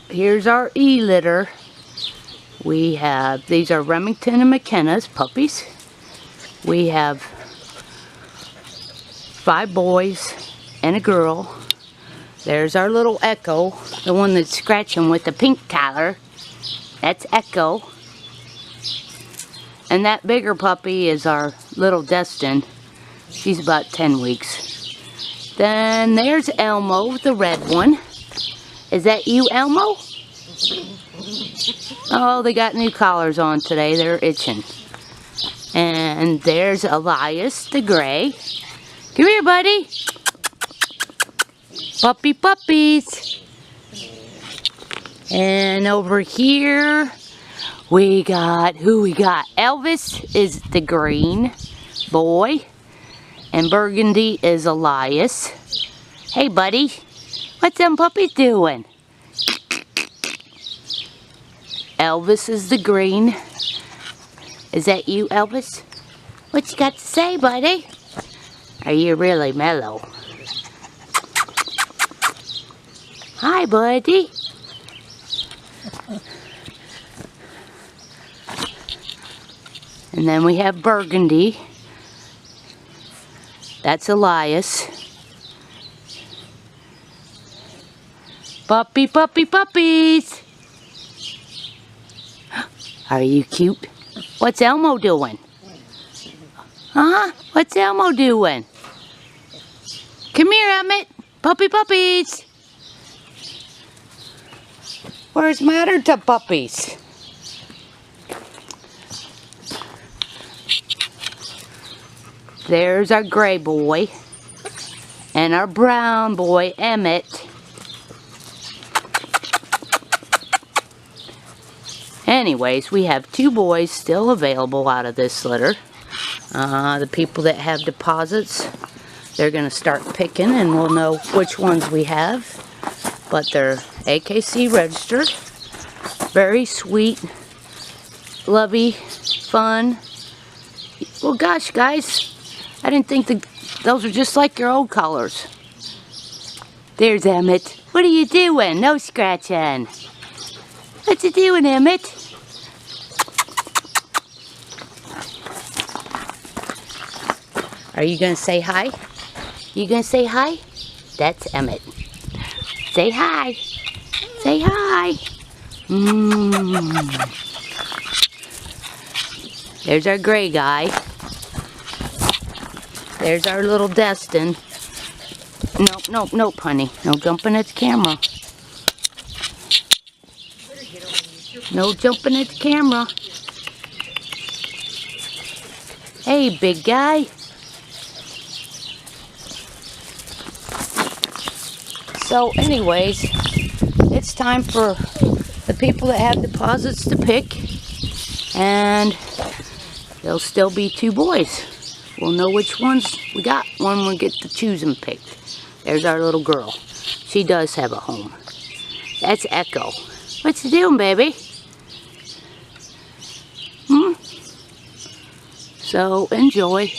here's our E-litter. We have, these are Remington and McKenna's puppies. We have 5 boys and a girl. There's our little Echo, the one that's scratching with the pink collar. That's Echo. And that bigger puppy is our little Destin. She's about 10 weeks. Then there's Elmo, the red one. Is that you, Elmo? Oh, they got new collars on today. They're itching. And there's Elias, the gray. Come here, buddy. Puppy puppies. And over here, we got, who we got? Elvis is the green boy. And Burgundy is Elias. Hey, buddy. What's them puppies doing? Elvis is the green. Is that you, Elvis? What you got to say, buddy? Are you really mellow? Hi, buddy. And then we have Burgundy. That's Elias. Puppy, puppy, puppies. Are you cute? What's Elmo doing? Huh? What's Elmo doing? Come here, Emmett. Puppy puppies. Where's matter to puppies? There's our gray boy. And our brown boy, Emmett. Anyways, we have 2 boys still available out of this litter. The people that have deposits, they're going to start picking and we'll know which ones we have. But they're AKC registered. Very sweet, lovey, fun. Well, gosh, guys, I didn't think those are just like your old collars. There's Emmett. What are you doing? No scratching. What you doing, Emmett? Are you going to say hi? You going to say hi? That's Emmett. Say hi. Say hi. There's our gray guy. There's our little Destin. Nope, nope, nope, honey. No jumping at the camera. No jumping at the camera. Hey, big guy. So anyways, it's time for the people that have deposits to pick. And there'll still be 2 boys. We'll know which ones we got when we get to choose them picked. There's our little girl. She does have a home. That's Echo. What you doing, baby? So enjoy.